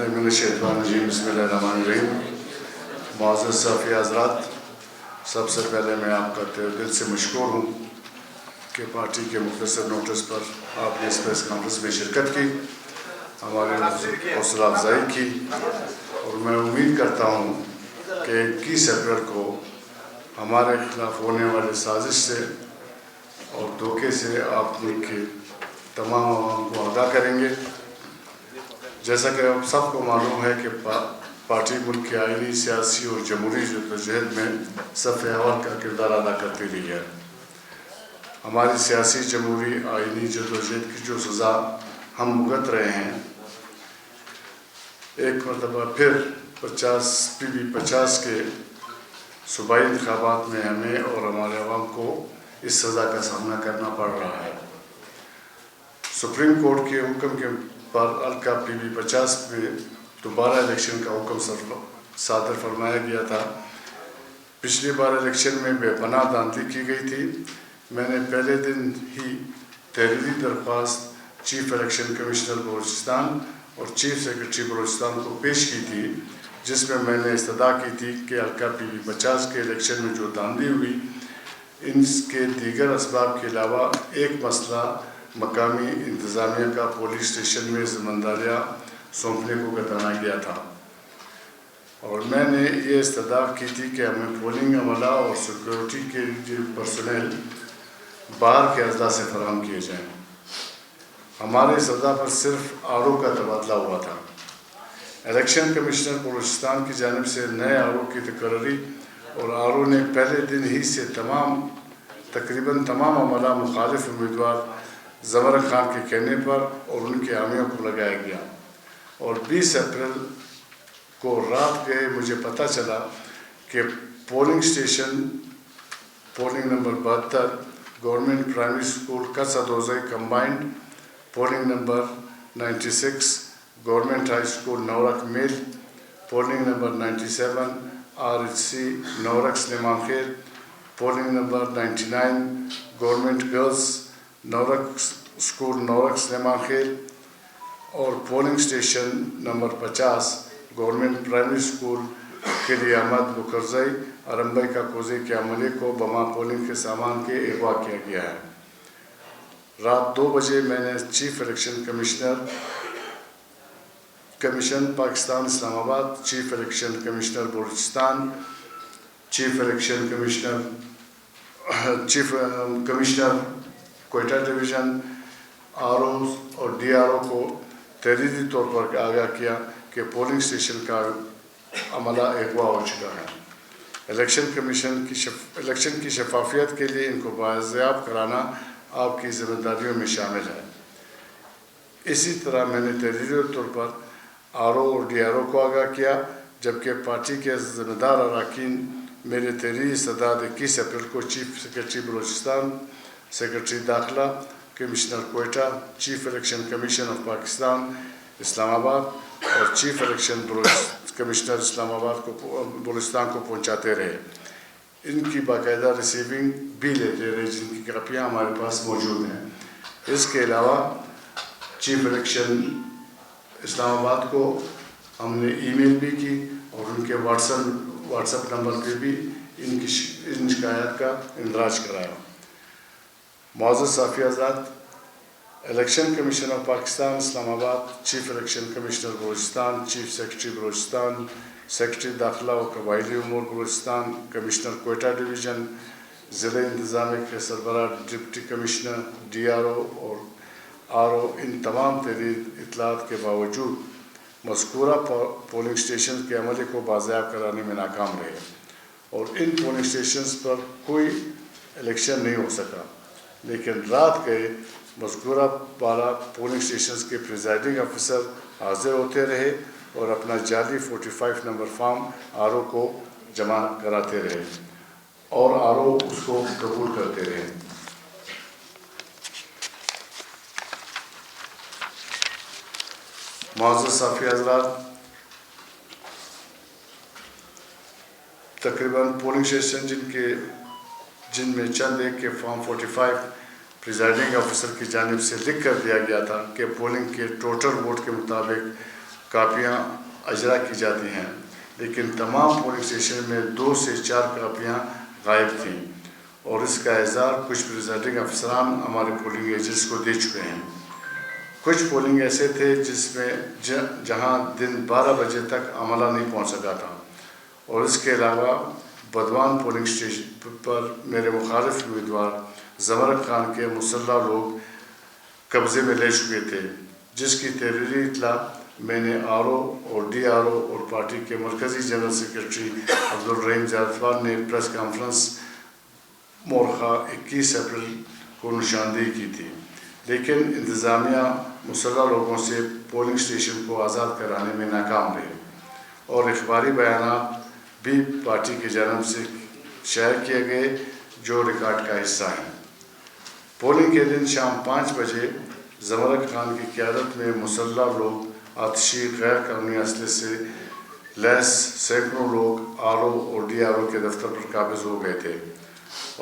من الشیطان الرجیم بسم اللہ الرحمن الرحیم. معزز صحافی حضرات، سب سے پہلے میں آپ کا دل سے مشکور ہوں کہ پارٹی کے مختصر نوٹس پر آپ نے اس پریس کانفرنس میں شرکت کی، ہمارے حوصلہ افزائی کی، اور میں امید کرتا ہوں کہ 21 اپریل کو ہمارے خلاف ہونے والے سازش سے اور دھوکے سے آپ ملک کے تمام عوام کو آگاہ کریں گے. جیسا کہ آپ سب کو معلوم ہے کہ پارٹی ملک کے آئینی، سیاسی اور جمہوری جدوجہد میں صف اول کا کردار ادا کرتی رہی ہے. ہماری سیاسی، جمہوری، آئینی جدوجہد کی جو سزا ہم بھگت رہے ہیں، ایک مرتبہ پھر 50 کے صوبائی انتخابات میں ہمیں اور ہمارے عوام کو اس سزا کا سامنا کرنا پڑ رہا ہے. سپریم کورٹ کے حکم کے پر الکا PB50 میں دوبارہ الیکشن کا حکم صادر فرمایا گیا تھا. پچھلی بار الیکشن میں بے پناہ دھاندلی کی گئی تھی. میں نے پہلے دن ہی تحریری درخواست چیف الیکشن کمشنر بلوچستان اور چیف سیکرٹری بلوچستان کو پیش کی تھی، جس میں نے استدعا کی تھی کہ الکا PB50 کے الیکشن میں جو دھاندلی ہوئی، ان کے دیگر اسباب کے علاوہ ایک مسئلہ مقامی انتظامیہ کا پولیس اسٹیشن میں ذمہ داریاں سونپنے کو بتایا گیا تھا، اور میں نے یہ استدعا کی تھی کہ ہمیں پولنگ عملہ اور سیکورٹی کے پرسنل باہر کے اضلاع سے فراہم کیے جائیں. ہمارے استدعا پر صرف RO کا تبادلہ ہوا تھا. الیکشن کمشنر بلوچستان کی جانب سے نئے RO کی تقرری اور RO نے پہلے دن ہی سے تقریباً تمام عملہ مخالف امیدوار زمر خان کے کہنے پر اور ان کے حامیوں کو لگایا گیا، اور 20 اپریل کو رات گئے مجھے پتہ چلا کہ polling station polling number 72 government primary school Kasadozai combined, polling number 96 government high school Norak میل، polling number 97 RHC Norak Suleman Khel, polling number 99 government girls Norak school Norak Suleman Khel, اور polling station number 50 government primary school Killi Ahmad بکرزئی ارمبئی کا کوزے کے عملے کو بما پولنگ کے سامان کے اغوا کیا گیا ہے. رات 2 بجے میں نے چیف الیکشن کمیشن پاکستان اسلام آباد، chief election commissioner Balochistan, chief commissioner Quetta division, ROs اور DRO کو تحریری طور پر آگاہ کیا کہ پولنگ اسٹیشن کا عملہ اغوا ہو چکا ہے. الیکشن کی شفافیت کے لیے ان کو بازیاب کرانا آپ کی ذمہ داریوں میں شامل ہے. اسی طرح میں نے تحریری طور پر RO اور DRO کو آگاہ کیا، جبکہ پارٹی کے ذمہ دار اراکین میرے تحریری استدعا 21 اپریل کو چیف سیکرٹری بلوچستان، سیکرٹری داخلہ، commissioner Quetta, chief election commission of Pakistan Islamabad اور چیف الیکشن کمشنر اسلام آباد کو بلوچستان کو پہنچاتے رہے. ان کی باقاعدہ ریسیونگ بھی لیتے رہے، جن کی کاپیاں ہمارے پاس موجود ہیں. اس کے علاوہ چیف الیکشن اسلام آباد کو ہم نے ای میل بھی کی اور ان کے واٹس ایپ نمبر پہ بھی ان شکایات کا اندراج کرایا. معزز صحافی حضرات، الیکشن کمیشن آف پاکستان اسلام آباد، chief election commissioner Balochistan, chief secretary Balochistan, secretary داخلہ و قبائلی امور بلوچستان، کمشنر کوئٹہ ڈویژن، ضلع انتظامیہ کے سربراہ، ڈپٹی کمشنر، DRO اور RO ان تمام تحریر اطلاعات کے باوجود مذکورہ پولنگ اسٹیشن کے عملے کو بازیاب کرانے میں ناکام رہے، اور ان پولنگ اسٹیشنز پر کوئی الیکشن نہیں ہو سکا. لیکن رات گئے مذکورہ 12 پولنگ اسٹیشنز کے پریزائڈنگ افسر حاضر ہوتے رہے اور اپنا جعلی 45 نمبر فارم RO کو جمع کراتے رہے اور RO اس کو قبول کرتے رہے. معزز صحافی حضرات، تقریباً پولنگ اسٹیشن جن میں چند ایک کے فارم 45 پریزائڈنگ آفیسر کی جانب سے لکھ کر دیا گیا تھا کہ پولنگ کے ٹوٹل ووٹ کے مطابق کاپیاں اجرا کی جاتی ہیں، لیکن تمام پولنگ اسٹیشن میں 2 سے 4 کاپیاں غائب تھیں، اور اس کا اظہار کچھ پریزائڈنگ افسران ہمارے پولنگ ایجنٹس کو دے چکے ہیں۔ کچھ پولنگ ایسے تھے جس میں جہاں دن 12 بجے تک عملہ نہیں پہنچ سکا تھا، اور اس کے علاوہ بدوان پولنگ اسٹیشن پر میرے مخالف امیدوار زمرک خان کے مسلح لوگ قبضے میں لے چکے تھے، جس کی تحریری اطلاع میں نے RO اور DRO اور پارٹی کے مرکزی جنرل سیکرٹری عبدالرحیم زیادفان نے پریس کانفرنس مورخہ 21 اپریل کو نشاندہی کی تھی، لیکن انتظامیہ مسلح لوگوں سے پولنگ اسٹیشن کو آزاد کرانے میں ناکام رہے، اور اخباری بیانات بھی پارٹی کی جانب سے شائع کیے گئے جو ریکارڈ کا حصہ ہیں۔ پولنگ کے دن شام 5 بجے زمرک خان کی قیادت میں مسلح لوگ آتشی غیر قانونی اسلحے سے لیس سینکڑوں لوگ RO اور DRO کے دفتر پر قابض ہو گئے تھے،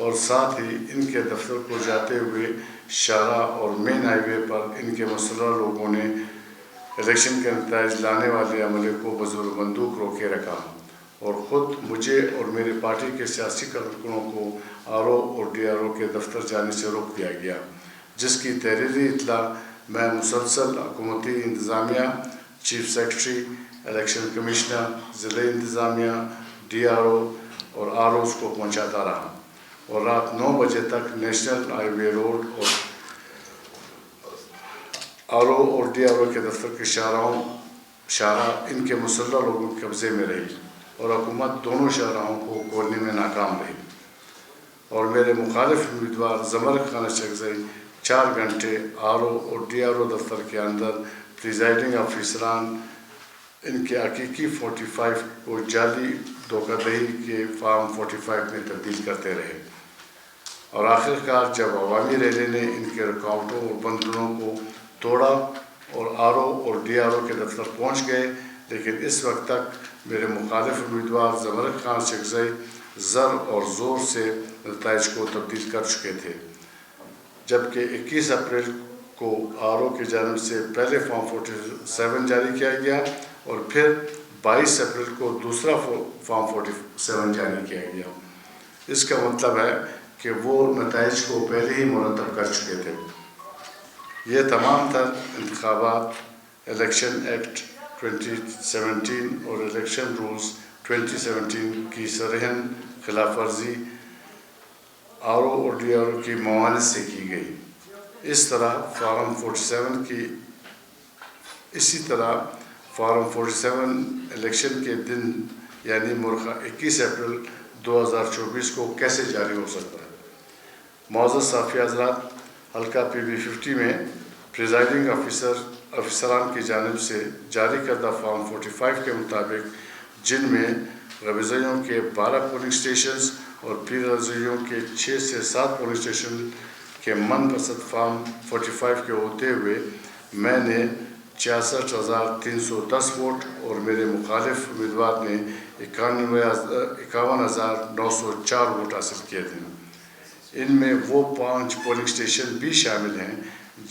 اور ساتھ ہی ان کے دفتر کو جاتے ہوئے شاہراہ اور مین ہائی وے پر ان کے مسلح لوگوں نے الیکشن کے نتائج لانے والے عملے کو بزور بندوق روکے رکھا، اور خود مجھے اور میری پارٹی کے سیاسی کارکنوں کو RO اور DRO کے دفتر جانے سے روک دیا گیا، جس کی تحریری اطلاع میں مسلسل حکومتی انتظامیہ، چیف سیکرٹری، الیکشن کمشنر، ضلعی انتظامیہ، DRO اور ROs کو پہنچاتا رہا، اور رات 9 بجے تک نیشنل ہائی وے روڈ اور RO اور DRO کے دفتر کے شاہراہ ان کے مسلح لوگوں کے قبضے میں رہی، اور حکومت دونوں شاہراہوں کو کھولنے میں ناکام رہی، اور میرے مخالف امیدوار زمرک خان اچکزئی 4 گھنٹے RO اور DRO دفتر کے اندر پریزائڈنگ افسران ان کے حقیقی 45 کو جعلی دھوکہ دہی کے فارم 45 میں تبدیل کرتے رہے، اور آخر کار جب عوامی ریلی نے ان کے رکاوٹوں اور بندروں کو توڑا اور RO اور DRO کے دفتر پہنچ گئے، لیکن اس وقت تک میرے مخالف امیدوار زمرک خان اچکزئی زر اور زور سے نتائج کو تبدیل کر چکے تھے، جبکہ 21 اپریل کو RO کی جانب سے پہلے فارم 47 جاری کیا گیا، اور پھر 22 اپریل کو دوسرا فارم 47 جاری کیا گیا۔ اس کا مطلب ہے کہ وہ نتائج کو پہلے ہی مرتب کر چکے تھے۔ یہ تمام تر انتخابات الیکشن ایکٹ 2017 اور الیکشن رولز 2017 کی سرہن خلاف ورزی RO اور DRO کی معاونت سے کی گئی۔ اسی طرح فارم 47 الیکشن کے دن یعنی مورخہ 21 اپریل 2024 کو کیسے جاری ہو سکتا ہے؟ معزز صحافی حضرات، حلقہ PB 50 میں پریزائڈنگ افسران کی جانب سے جاری کردہ فارم 45 کے مطابق، جن میں قبضیوں کے 12 پولنگ اسٹیشنز اور پیر رضویوں کے 6 سے 7 پولنگ اسٹیشن کے من پسند فارم 45 کے ہوتے ہوئے میں نے 66,310 ووٹ اور میرے مخالف امیدوار نے 51,904 ووٹ حاصل کیے تھے۔ ان میں وہ 5 پولنگ اسٹیشن بھی شامل ہیں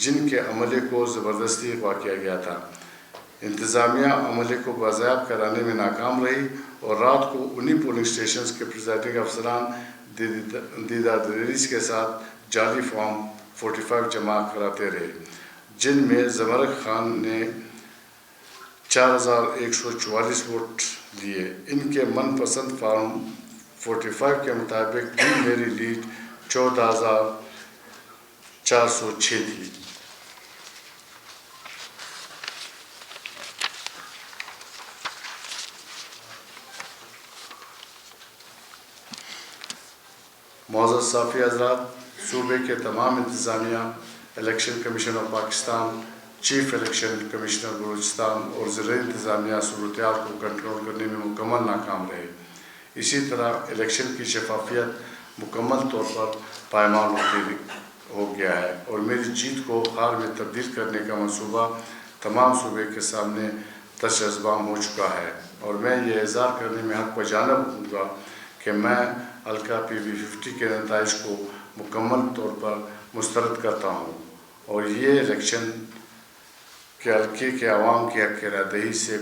جن کے عملے کو زبردستی اغوا کیا گیا تھا۔ انتظامیہ عملے کو بازیاب کرانے میں ناکام رہی، اور رات کو انہی پولنگ اسٹیشنز کے پریزائڈنگ افسران دیدہ دلیری کے ساتھ جعلی فارم 45 جمع کراتے رہے، جن میں زمرک خان نے 4,144 ووٹ لیے۔ ان کے من پسند فارم 45 کے مطابق بھی میری لیڈ 14,406 تھی۔ معزز صحافی حضرات، صوبے کے تمام انتظامیہ، election commission of Pakistan, chief election commissioner Balochistan اور ضلعی انتظامیہ صورتحال کو کنٹرول کرنے میں مکمل ناکام رہے۔ اسی طرح الیکشن کی شفافیت مکمل طور پر پائمال ہو گیا ہے، اور میری جیت کو ہار میں تبدیل کرنے کا منصوبہ تمام صوبے کے سامنے تش ازبام ہو چکا ہے، اور میں یہ اظہار کرنے میں حق بجانب ہوں گا کہ میں حلقہ PB 50 کے نتائج کو مکمل طور پر مسترد کرتا ہوں، اور یہ الیکشن کہ حلقے کے عوام کی حق رائے سے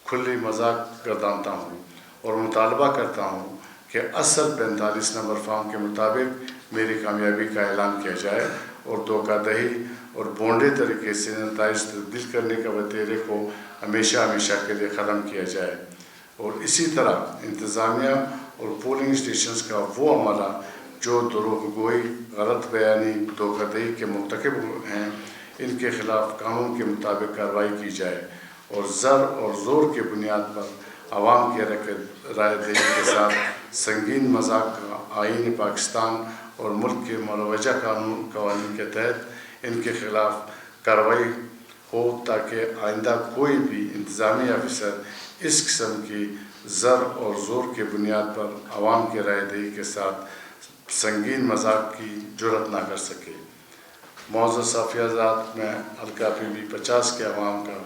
کھلی مذاق گردانتا ہوں اور مطالبہ کرتا ہوں کہ اصل 45 نمبر فارم کے مطابق میری کامیابی کا اعلان کیا جائے اور دھوکہ دہی اور بونڈے طریقے سے نتائج تبدیل کرنے کا وتیرے کو ہمیشہ کے لیے ختم کیا جائے، اور اسی طرح انتظامیہ اور پولنگ اسٹیشنز کا وہ عملہ جو دروغ گوئی، غلط بیانی، دھوکہ دہی کے مرتکب ہیں، ان کے خلاف قانون کے مطابق کارروائی کی جائے اور زر اور زور کی بنیاد پر عوام کی رائے دہی کے ساتھ سنگین مذاق کا آئین پاکستان اور ملک کے مروجہ قوانین کے تحت ان کے خلاف کارروائی ہو، تاکہ آئندہ کوئی بھی انتظامی آفیسر اس قسم کی زر اور زور کی بنیاد پر عوام کی رائے دہی کے ساتھ سنگین مذاق کی جرات نہ کر سکے۔ معزز صحافی حضرات، میں حلقہ PB-50 کے عوام کا،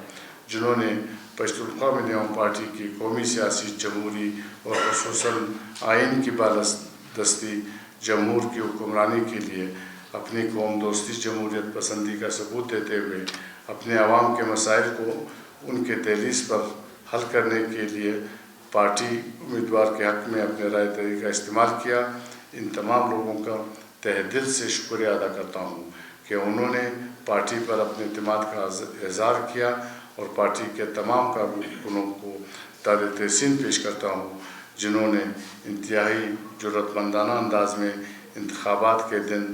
جنہوں نے پشتونخوا ملیون پارٹی کی قومی سیاسی جمہوری اور خصوصاً آئین کی بالادستی جمہور کی حکمرانی کے لیے اپنی قوم دوستی جمہوریت پسندی کا ثبوت دیتے ہوئے اپنے عوام کے مسائل کو ان کے دہلیز پر حل کرنے کے لیے پارٹی امیدوار کے حق میں اپنے رائے دہی کا استعمال کیا، ان تمام لوگوں کا تہ دل سے شکریہ ادا کرتا ہوں کہ انہوں نے پارٹی پر اپنے اعتماد کا اظہار کیا، اور پارٹی کے تمام کارکنوں کو داد تحسین پیش کرتا ہوں جنہوں نے انتہائی جرات مندانہ انداز میں انتخابات کے دن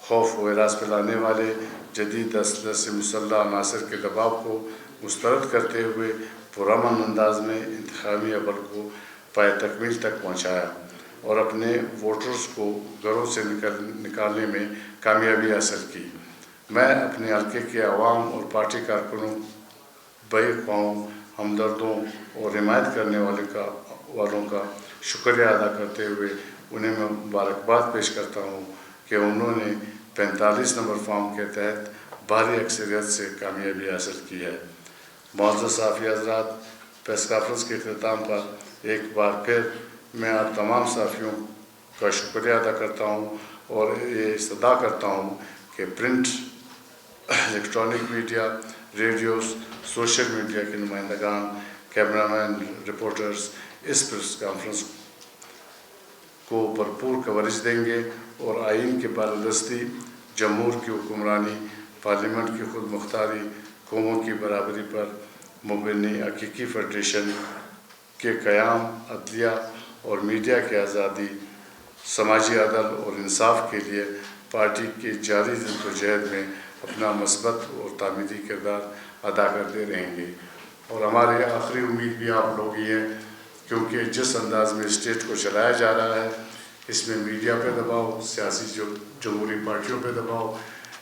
خوف و ہراس پھیلانے والے جدید اسلحے سے مسلح عناصر کے دباؤ کو مسترد کرتے ہوئے پرامن انداز میں انتخابی عمل کو پائے تکمیل تک پہنچایا اور اپنے ووٹرز کو گھروں سے نکالنے میں کامیابی حاصل کی۔ میں اپنے حلقے کے عوام اور پارٹی کارکنوں، بھائی قوم، ہمدردوں اور حمایت کرنے والوں کا شکریہ ادا کرتے ہوئے انہیں میں مبارکباد پیش کرتا ہوں کہ انہوں نے 45 نمبر فارم کے تحت بھاری اکثریت سے کامیابی حاصل کی ہے۔ معزز صحافی حضرات، پریس کانفرنس کے اختتام پر ایک بار پھر میں آپ تمام صحافیوں کا شکریہ ادا کرتا ہوں اور یہ استدعا کرتا ہوں کہ print, electronic media, radios, social media کے نمائندگان، کیمرامین، رپورٹرز اس پریس کانفرنس کو بھرپور کوریج دیں گے اور آئین کی بالادستی، جمہور کی حکمرانی، پارلیمنٹ کی خود مختاری، قوموں کی برابری پر مبنی حقیقی فیڈریشن کے قیام، عدلیہ اور میڈیا کی آزادی، سماجی عدل اور انصاف کے لیے پارٹی کی جاری جدوجہد میں اپنا مثبت اور تعمیری کردار ادا کرتے رہیں گے۔ اور ہماری آخری امید بھی آپ لوگ ہی ہیں، کیونکہ جس انداز میں اسٹیٹ کو چلایا جا رہا ہے، اس میں میڈیا پہ دباؤ، سیاسی جمہوری پارٹیوں پہ دباؤ،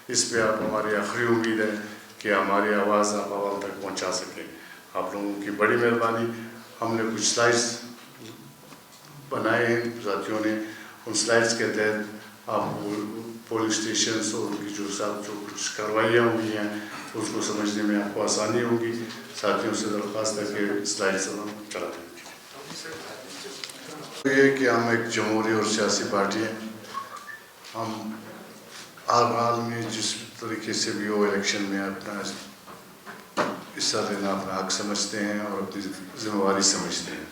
اس پہ آپ ہماری آخری امید ہے کہ ہماری آواز آپ عوام تک پہنچا سکیں۔ آپ لوگوں کی بڑی مہربانی۔ ہم نے کچھ سلائڈز بنائے ہیں ساتھیوں نے، ان سلائڈز کے تحت آپ پولنگ اسٹیشنز اور ان کی جو کچھ کاروائیاں ہوئی ہیں اس کو سمجھنے میں آپ کو آسانی ہوگی۔ ساتھیوں سے درخواست ہے کہ سلائڈز ہم چلا دیں۔ یہ کہ ہم ایک جمہوری اور سیاسی پارٹی ہیں، ہم ہر حال میں جس طریقے سے بھی ہو الیکشن میں اپنا حصہ لینا اپنا حق سمجھتے ہیں اور اپنی ذمہ داری سمجھتے ہیں،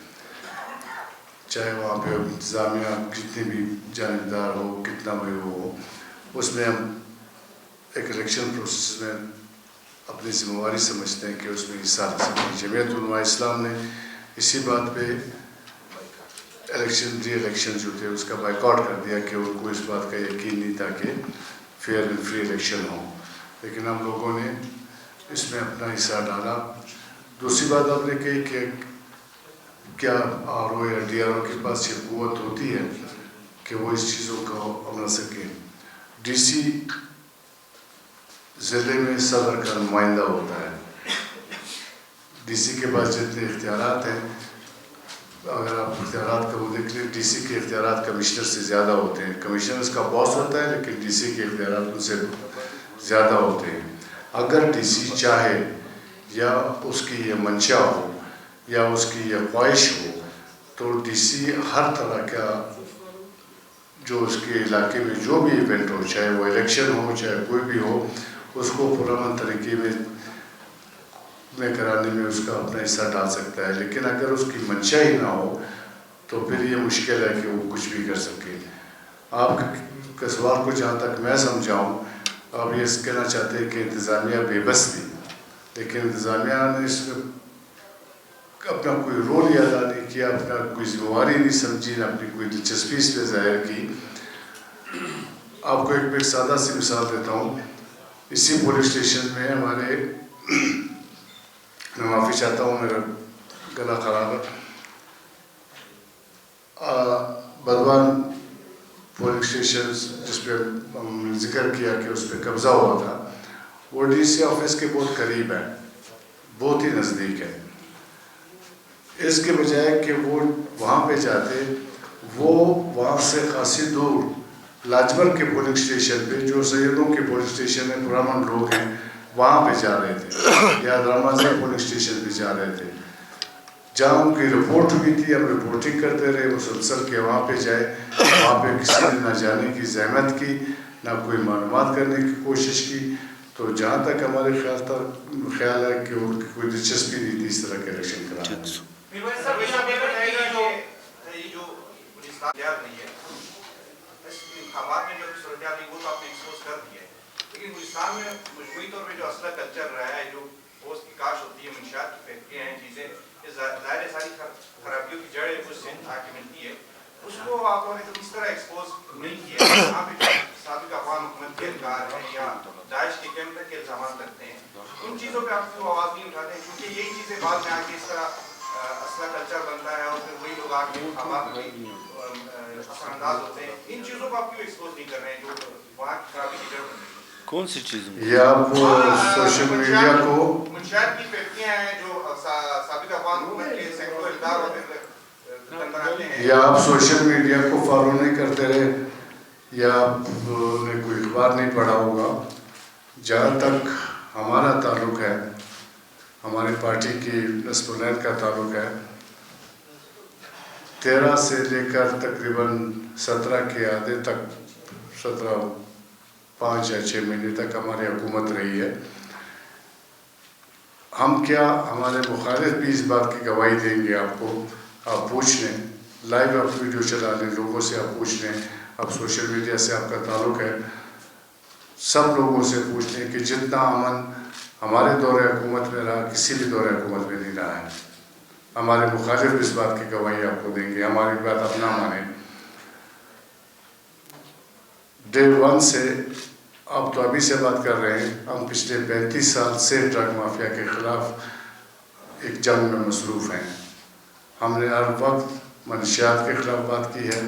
چاہے وہاں پہ انتظامیہ کتنی بھی جانبدار ہو، کتنا بھی ہو، اس میں ہم ایک الیکشن پروسیس میں اپنی ذمہ داری سمجھتے ہیں کہ اس میں حصہ لے سکیں۔ جمعیت علماء اسلام نے اسی بات پہ ری الیکشن جو تھے اس کا بائیکاٹ کر دیا کہ ان کو اس بات کا یقین نہیں تھا کہ فیئر اینڈ فری الیکشن ہو، لیکن ہم لوگوں نے اس میں اپنا حصہ ڈالا۔ دوسری بات آپ نے کہی کہ کیا RO یا DRO کے پاس یہ قوت ہوتی ہے کہ وہ اس چیزوں کو اپنا سکیں۔ DC ضلع میں صدر کا نمائندہ ہوتا ہے، DC کے پاس جتنے اختیارات ہیں، اگر آپ اختیارات کا وہ دیکھ لیں، DC کے اختیارات کمشنر سے زیادہ ہوتے ہیں۔ کمشنر اس کا باس ہوتا ہے لیکن DC کے اختیارات ان سے زیادہ ہوتے ہیں۔ اگر DC چاہے یا اس کی یہ منشا ہو یا اس کی یہ خواہش ہو تو DC ہر طرح کا جو اس کے علاقے میں جو بھی ایونٹ ہو، چاہے وہ الیکشن ہو چاہے کوئی بھی ہو، اس کو پرامن طریقے میں میں کرانے میں اس کا اپنا حصہ ڈال سکتا ہے، لیکن اگر اس کی منشا ہی نہ ہو تو پھر یہ مشکل ہے کہ وہ کچھ بھی کر سکے۔ آپ کے سوال کو جہاں تک میں سمجھاؤں، آپ یہ کہنا چاہتے ہیں کہ انتظامیہ بے بس تھی، لیکن انتظامیہ نے اس میں اپنا کوئی رول ہی ادا نہیں کیا، اپنا کوئی ذمہ داری نہیں سمجھی، نہ اپنی کوئی دلچسپی اس پہ ظاہر کی۔ آپ کو ایک سادہ سی مثال دیتا ہوں۔ اسی پولیس اسٹیشن میں ہمارے، میں معافی چاہتا ہوں میرا گلا خراب ہے، بدوان پولیس اسٹیشن جس پہ ہم نے ذکر کیا کہ اس پہ قبضہ ہوا تھا، وہ ڈی سی آفس کے بہت قریب ہے، بہت ہی نزدیک ہے۔ اس کے بجائے کہ وہ وہاں پہ جاتے، وہ وہاں سے خاصی دور لاجپت کے پولیس اسٹیشن پہ، جو سیدوں کے پولیس اسٹیشن میں پرامن لوگ ہیں، وہاں پہ جا رہے تھے، یا درامازہ پولیس اسٹیشن پہ جا رہے تھے، جہاں ان کی رپورٹ ہوئی تھی۔ ہم رپورٹنگ کرتے رہے مسلسل کہ وہاں پہ جائے، وہاں پہ کسی نے نہ جانے کی زحمت کی، نہ کوئی معلومات کرنے کی کوشش کی۔ تو جہاں تک ہمارے خیال ہے کہ ان کی کوئی دلچسپی نہیں تھی اس طرح کے الیکشن کرانے میں۔ انتخابات میں جو صورتحال ہے وہ تو آپ نے ایکسپوز کر دی ہے، لیکن ہندوستان میں مجموعی طور پہ جو اصلہ کلچر رہا ہے، جو پوسٹ کی کاشت ہوتی ہے، منشیات کی فیکٹریاں ہیں، چیزیں، ظاہر ساری خرابیوں کی جڑ اس سے آ کے ملتی ہے، اس کو آپ نے کس طرح ایکسپوز نہیں کیا؟ یہاں پہ سابق افغان حکومت کے ادارے ہیں یا داعش کے کیمپ تک کے الزامات کرتے ہیں، ان چیزوں پہ آپ کو آواز نہیں اٹھاتے ہیں، کیونکہ یہی چیزیں بعد میں آ کے اس طرح اصلہ کلچر بنتا ہے اور پھر وہی لوگ آ کے انتخابات میں اثر انداز ہوتے ہیں۔ ان چیزوں کو آپ کیوں ایکسپوز نہیں کر رہے ہیں جو وہاں کی خرابی کی جڑ بن رہی ہے؟ کون سی چیز؟ یا آپ سوشل میڈیا کو، منشیات کی فیکٹریاں ہیں جو سابق افغان حکومت کے سینکڑوں ادارے اور پھر بناتے ہیں، یا آپ سوشل میڈیا کو فالو نہیں کرتے رہے، یا آپ نے کوئی اخبار نہیں پڑھا ہوگا۔ جہاں تک ہمارا تعلق ہے، ہماری پارٹی کی نصب العین کا تعلق ہے، 13 سے لے کر تقریباً 17 کے آدھے تک، 5 یا 6 مہینے تک ہماری حکومت رہی ہے۔ ہم کیا، ہمارے مخالف بھی اس بات کی گواہی دیں گے آپ کو، آپ پوچھ لیں، لائیو آپ ویڈیو چلا لیں، لوگوں سے آپ پوچھ لیں، آپ سوشل میڈیا سے آپ کا تعلق ہے، سب لوگوں سے پوچھ لیں کہ جتنا امن ہمارے دور حکومت میں رہا، کسی بھی دور حکومت میں نہیں رہا ہے۔ ہمارے مخالف اس بات کی گواہی آپ کو دیں گے، ہماری بات آپ نہ مانیں۔ ڈے 1 سے، آپ تو ابھی سے بات کر رہے ہیں، ہم پچھلے 35 سال سے ڈرگ مافیا کے خلاف ایک جنگ میں مصروف ہیں۔ ہم نے ہر وقت منشیات کے خلاف بات کی ہے،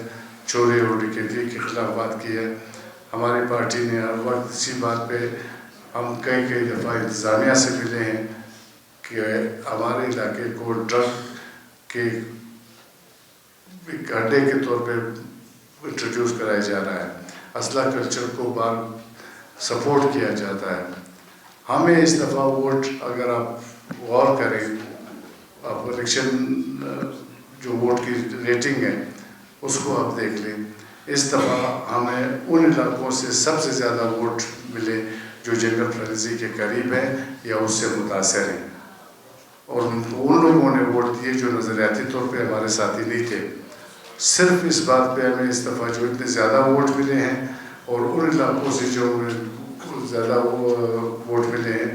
چوری اور ڈکیتی کے خلاف بات کی ہے۔ ہماری پارٹی نے ہر وقت اسی بات پہ، ہم کئی دفعہ انتظامیہ سے ملے ہیں کہ ہمارے علاقے کو ڈرگ کے ایک اڈے کے طور پہ انٹروڈیوس کرایا جا رہا ہے، اسلحہ کلچر کو بار سپورٹ کیا جاتا ہے۔ ہمیں اس دفعہ ووٹ، اگر آپ غور کریں، آپ الیکشن جو ووٹ کی ریٹنگ ہے اس کو آپ دیکھ لیں، اس دفعہ ہمیں ان علاقوں سے سب سے زیادہ ووٹ ملے جو جنگل فریزی کے قریب ہیں یا اس سے متاثر ہیں، اور ان لوگوں نے ووٹ دیے جو نظریاتی طور پہ ہمارے ساتھی نہیں تھے۔ صرف اس بات پہ ہمیں اس دفعہ جو اتنے زیادہ ووٹ ملے ہیں، اور ان علاقوں سے جو زیادہ ووٹ ملے ہیں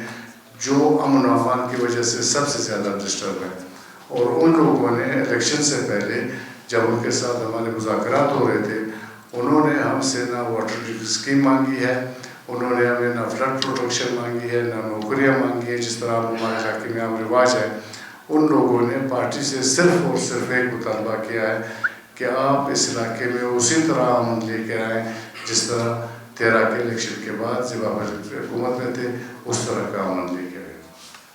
جو امن و امان کی وجہ سے سب سے زیادہ ڈسٹرب ہیں، اور ان لوگوں نے الیکشن سے پہلے جب ان کے ساتھ ہمارے مذاکرات ہو رہے تھے، انہوں نے ہم سے نہ واٹر اسکیم مانگی ہے، انہوں نے ہمیں نہ فلڈ پروٹیکشن مانگی ہے، نہ نوکریاں مانگی ہیں جس طرح ہمارے علاقے میں عام رواج ہے۔ ان لوگوں نے پارٹی سے صرف اور صرف ایک مطالبہ کیا ہے کہ آپ اس علاقے میں اسی طرح امن لے کے آئیں جس طرح 13 کے الیکشن کے بعد جب آپ حکومت میں تھے اس طرح کا امن لے کے آئے۔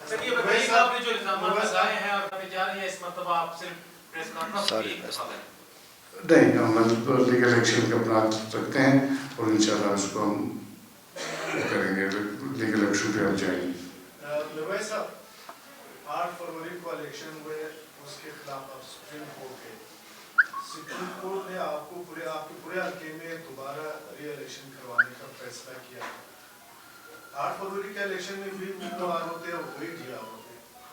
سر یہ بتائیے کہ آپ نے جو الزامات لگائے ہیں اور کبھی جا رہی ہے، اس مرتبہ آپ صرف پریس کانفرنس کی نہیں، ہم لیگل ایکشن کا پلان رکھتے ہیں اور انشاءاللہ اس کو ہم کریں گے، لیگل ایکشن پہ ہم جائیں گے۔ لبائی صاحب، 8 فروری کو الیکشن ہوئے، اس کے خلاف آپ سپریم کورٹ گئے، سپریم کورٹ نے آپ کو آپ کے پورے حلقے میں دوبارہ ری الیکشن کروانے کا فیصلہ کیا۔ 8 فروری کے الیکشن میں بھی وہ ہوتے اور وہی دیا ہوتے،